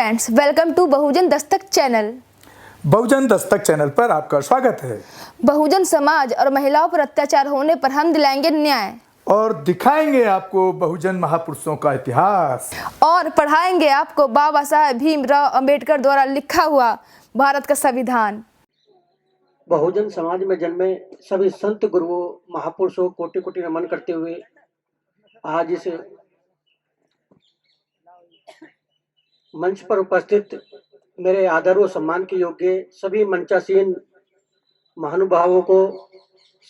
Friends, welcome to Bahujan Dastak channel. Bahujan Dastak channel पर आपका स्वागत है। बहुजन समाज और महिलाओं पर अत्याचार होने पर हम दिलाएंगे न्याय और दिखाएंगे आपको बहुजन महापुरुषों का इतिहास और पढ़ाएंगे आपको बाबा साहेब भीमराव अंबेडकर द्वारा लिखा हुआ भारत का संविधान। बहुजन समाज में जन्मे सभी संत गुरुओं महापुरुषों कोटि कोटि नमन करते हुए आज इस मंच पर उपस्थित मेरे आदर व सम्मान के योग्य सभी मंचासीन महानुभावों को,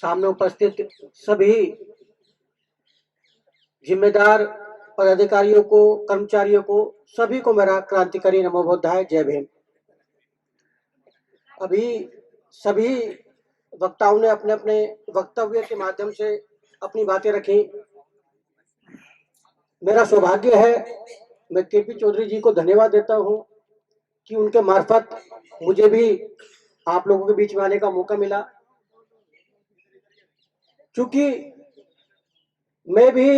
सामने उपस्थित सभी जिम्मेदार पदाधिकारियों को, कर्मचारियों को, सभी को मेरा क्रांतिकारी नमो बुद्धाय, जय भीम। अभी सभी वक्ताओं ने अपने अपने वक्तव्य के माध्यम से अपनी बातें रखी। मेरा सौभाग्य है, मैं केपी चौधरी जी को धन्यवाद देता हूं कि उनके मार्फत मुझे भी आप लोगों के बीच में आने का मौका मिला। क्योंकि मैं भी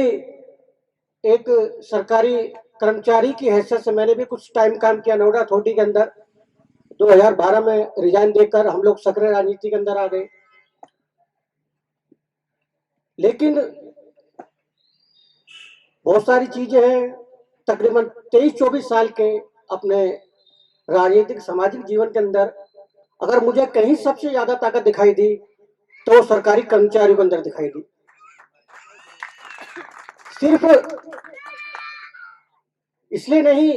एक सरकारी कर्मचारी की हैसियत से मैंने भी कुछ टाइम काम किया नोएडा अथॉरिटी के अंदर। 2012 में रिजाइन देकर हम लोग सक्रिय राजनीति के अंदर आ गए। लेकिन बहुत सारी चीजें हैं, तकरीबन 23-24 साल के अपने राजनीतिक सामाजिक जीवन के अंदर अगर मुझे कहीं सबसे ज्यादा ताकत दिखाई दी तो सरकारी कर्मचारियों के अंदर दिखाई दी। सिर्फ इसलिए नहीं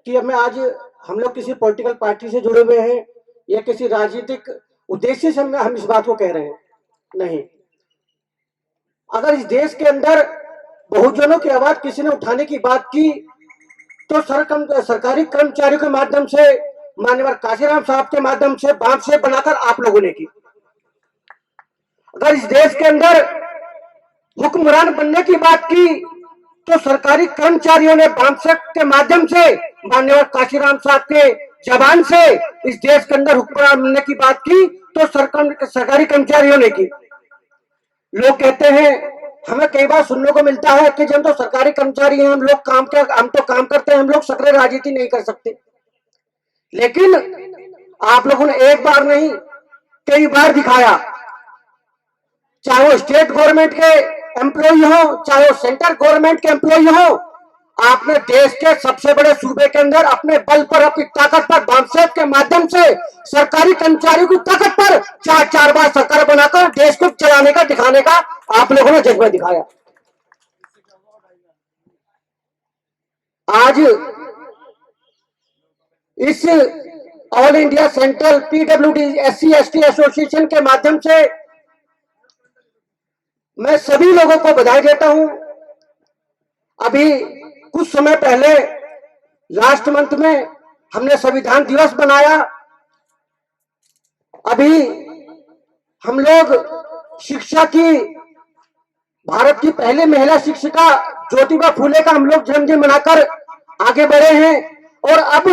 कि मैं आज हम लोग किसी पॉलिटिकल पार्टी से जुड़े हुए हैं या किसी राजनीतिक उद्देश्य से हम इस बात को कह रहे हैं, नहीं। अगर इस देश के अंदर बहुजनों की आवाज किसी ने उठाने की बात की तो सरकारी कर्मचारियों के माध्यम से, माननीय काशीराम साहब के माध्यम से, बाप से बनाकर आप लोगों ने की। अगर इस देश के अंदर हुक्मरान बनने की बात की तो सरकारी कर्मचारियों ने बामसेक के माध्यम से, माननीय काशीराम साहब के जबान से इस देश के अंदर हुक्मरान बनने की बात की तो सरकारी कर्मचारियों ने की। लोग कहते हैं, हमें कई बार सुनने को मिलता है कि हम तो सरकारी कर्मचारी हैं, हम तो काम करते हैं, हम लोग सक्रिय राजनीति नहीं कर सकते। लेकिन आप लोगों ने एक बार नहीं कई बार दिखाया, चाहे वो स्टेट गवर्नमेंट के एम्प्लॉय हो, चाहे वो सेंट्रल गवर्नमेंट के एम्प्लॉय हो, आपने देश के सबसे बड़े सूबे के अंदर अपने बल पर, अपनी ताकत पर, बामसेब के माध्यम से सरकारी कर्मचारियों की ताकत पर 4 बार सरकार बनाकर देश को चलाने का, दिखाने का आप लोगों ने जज्बा दिखाया। आज इस all India central PWD SC/ST association के माध्यम से मैं सभी लोगों को बधाई देता हूं। अभी कुछ समय पहले लास्ट मंथ में हमने संविधान दिवस बनाया। अभी हम लोग शिक्षा की, भारत की पहले महिला शिक्षिका ज्योतिबा फुले का हम लोग जन्मदिन मनाकर आगे बढ़े हैं। और अब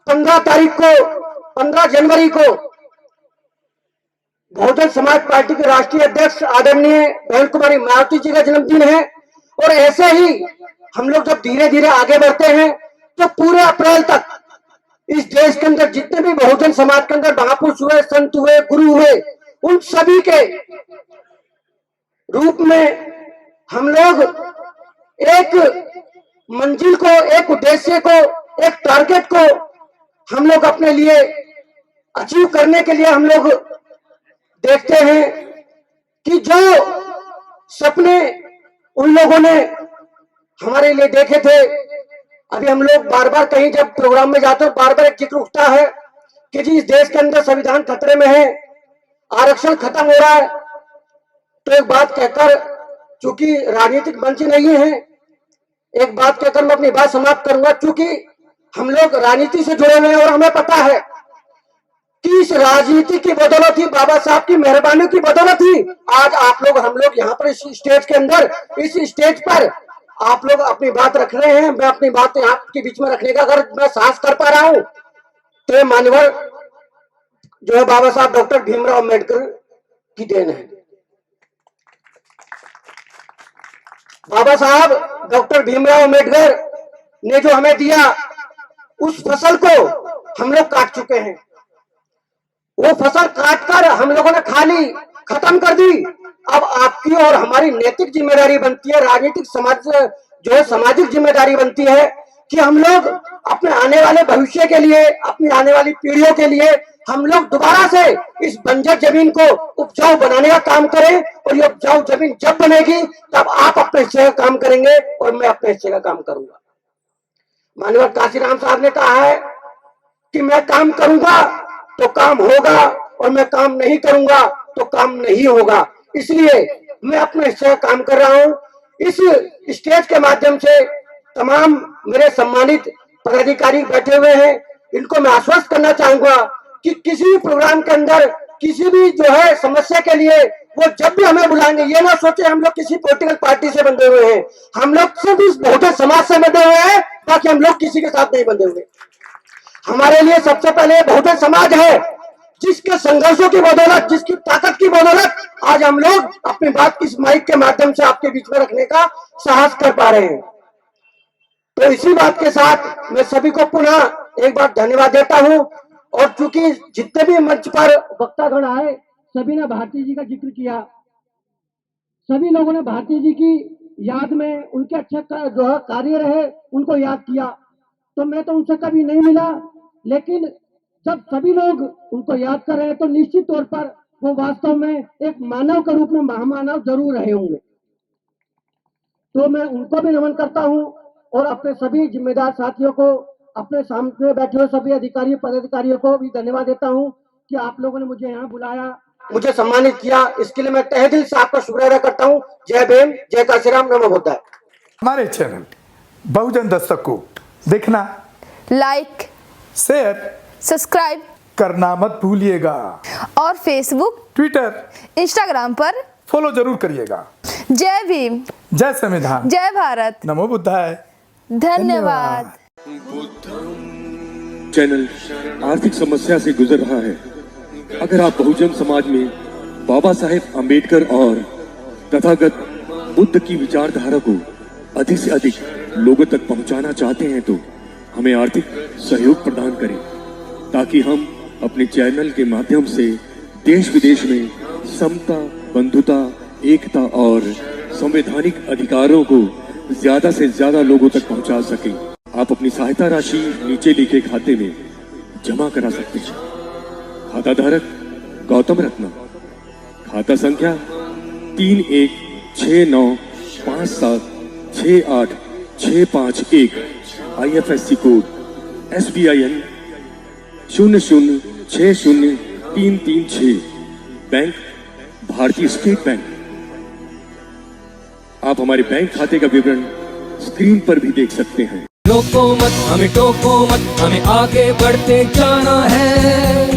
15 जनवरी को बहुजन समाज पार्टी के राष्ट्रीय अध्यक्ष आदरणीय बहन कुमारी मायावती जी का जन्मदिन है। और ऐसे ही हम लोग जब धीरे धीरे आगे बढ़ते हैं तो पूरे अप्रैल तक इस देश के अंदर जितने भी बहुजन समाज के अंदर महापुरुष हुए, संत हुए, गुरु हुए, उन सभी के रूप में हम लोग एक मंजिल को, एक उद्देश्य को, एक टारगेट को हम लोग अपने लिए अचीव करने के लिए हम लोग देखते हैं कि जो सपने उन लोगों ने हमारे लिए देखे थे, अभी हम लोग बार बार कहीं जब प्रोग्राम में जाते हैं बार बार एक जिक्र उठता है कि जी इस देश के अंदर संविधान खतरे में है, आरक्षण खत्म हो रहा है। तो एक बात कहकर, चूंकि राजनीतिक मंच नहीं है, एक बात कहकर मैं अपनी बात समाप्त करूंगा। चूंकि हम लोग राजनीति से जुड़े हुए हैं और हमें पता है कि इस राजनीति की बदौलत ही, बाबा साहब की मेहरबानी की बदौलत ही आज आप लोग, हम लोग यहाँ पर इस स्टेज के अंदर, इस स्टेज पर आप लोग अपनी बात रख रहे हैं। मैं अपनी बात आपके बीच में रखने का अगर मैं साहस कर पा रहा हूं तो ये मानवर जो है बाबा साहब डॉक्टर भीमराव अम्बेडकर की देन है। बाबा साहब डॉक्टर भीमराव अम्बेडकर ने जो हमें दिया उस फसल को हम लोग काट चुके हैं। वो फसल काटकर हम लोगों ने खा ली, खत्म कर दी। अब आपकी और हमारी नैतिक जिम्मेदारी बनती है, राजनीतिक समाज जो है सामाजिक जिम्मेदारी बनती है कि हम लोग अपने आने वाले भविष्य के लिए, अपनी आने वाली पीढ़ियों के लिए हम लोग दोबारा से इस बंजर जमीन को उपजाऊ बनाने का काम करें। और ये उपजाऊ जमीन जब बनेगी तब आप अपने हिस्से का काम करेंगे और मैं अपने हिस्से का काम करूंगा। माननीय काशीराम साहब ने कहा है कि मैं काम करूंगा तो काम होगा और मैं काम नहीं करूंगा तो काम नहीं होगा। इसलिए मैं अपने हिस्से का काम कर रहा हूं। इस स्टेज के माध्यम से तमाम मेरे सम्मानित पदाधिकारी बैठे हुए हैं, इनको मैं आश्वस्त करना चाहूंगा कि किसी भी प्रोग्राम के अंदर किसी भी जो है समस्या के लिए वो जब भी हमें बुलाएंगे, ये ना सोचे हम लोग किसी पॉलिटिकल पार्टी से बंधे हुए हैं। हम लोग सिर्फ इस बहुजन समाज से बंधे हुए हैं, बाकी हम लोग किसी के साथ नहीं बंधे हुए। हमारे लिए सबसे पहले बहुजन समाज है, जिसके संघर्षों की बदौलत, जिसकी ताकत की बदौलत आज हम लोग अपनी बात इस माइक के माध्यम से आपके बीच में रखने का साहस कर पा रहे हैं। तो इसी बात के साथ मैं सभी को पुनः एक बार धन्यवाद देता हूं। और चूंकि जितने भी मंच पर वक्तागण आए, सभी ने भारती जी का जिक्र किया, सभी लोगों ने भारती जी की याद में उनके अच्छे जो है कार्य रहे उनको याद किया। तो मैं तो उनसे कभी नहीं मिला, लेकिन जब सभी लोग उनको याद कर रहे हैं तो निश्चित तौर पर वो वास्तव में एक मानव के रूप में महामानव जरूर रहे होंगे। तो मैं उनको भी नमन करता हूं और अपने सभी जिम्मेदार साथियों को, अपने सामने बैठे हुए सभी अधिकारी पदाधिकारियों को भी धन्यवाद देता हूं कि आप लोगों ने मुझे यहाँ बुलाया, मुझे सम्मानित किया। इसके लिए मैं तहे दिल से आपका शुक्रिया अदा करता हूँ। जय भीम, जय काशीराम, नमो बुद्धाय। हमारे चैनल बहुजन दस्तक को देखना, लाइक, शेयर, सब्सक्राइब करना मत भूलिएगा और फेसबुक, ट्विटर, इंस्टाग्राम पर फॉलो जरूर करिएगा। जय भीम, जय संविधान, जय भारत, नमो बुद्धाय। धन्यवाद। चैनल आर्थिक समस्या से गुजर रहा है। अगर आप बहुजन समाज में बाबा साहेब आम्बेडकर और तथागत बुद्ध की विचारधारा को अधिक से अधिक लोगों तक पहुंचाना चाहते हैं तो हमें आर्थिक सहयोग प्रदान करें, ताकि हम अपने चैनल के माध्यम से देश विदेश में समता, बंधुता, एकता और संवैधानिक अधिकारों को ज्यादा से ज्यादा लोगों तक पहुंचा सकें। आप अपनी सहायता राशि नीचे लिखे खाते में जमा करा सकते हैं। खाता धारक गौतम रत्न, खाता संख्या 316957686551, IFSC कोड SBIN 0060336, बैंक भारतीय स्टेट बैंक। आप हमारे बैंक खाते का विवरण स्क्रीन पर भी देख सकते हैं। रोको मत, हमें टोको मत, हमें आगे बढ़ते जाना है।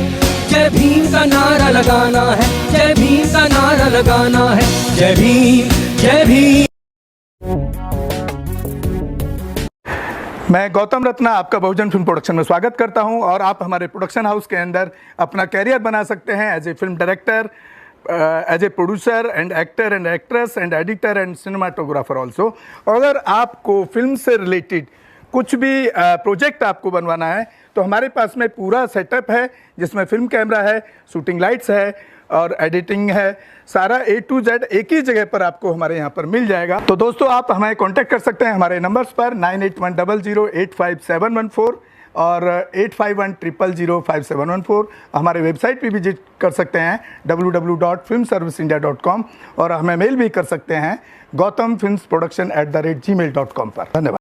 जय भीम का नारा लगाना है, जय भीम का नारा लगाना है। जय भीम, जय भीम। मैं गौतम रत्ना आपका बहुजन फिल्म प्रोडक्शन में स्वागत करता हूं और आप हमारे प्रोडक्शन हाउस के अंदर अपना कैरियर बना सकते हैं as a film director, as a producer and actor and actress and editor and cinematographer also. अगर आपको फिल्म से रिलेटेड कुछ भी प्रोजेक्ट आपको बनवाना है तो हमारे पास में पूरा सेटअप है, जिसमें फिल्म कैमरा है, शूटिंग लाइट्स है और एडिटिंग है। सारा A to Z एक ही जगह पर आपको हमारे यहाँ पर मिल जाएगा। तो दोस्तों आप हमें कांटेक्ट कर सकते हैं हमारे नंबर्स पर 9810085714 और 8510005714। हमारे वेबसाइट पे विजिट कर सकते हैं www.filmserviceindia.com और हमें मेल भी कर सकते हैं gautamfilmsproduction@gmail.com पर। धन्यवाद।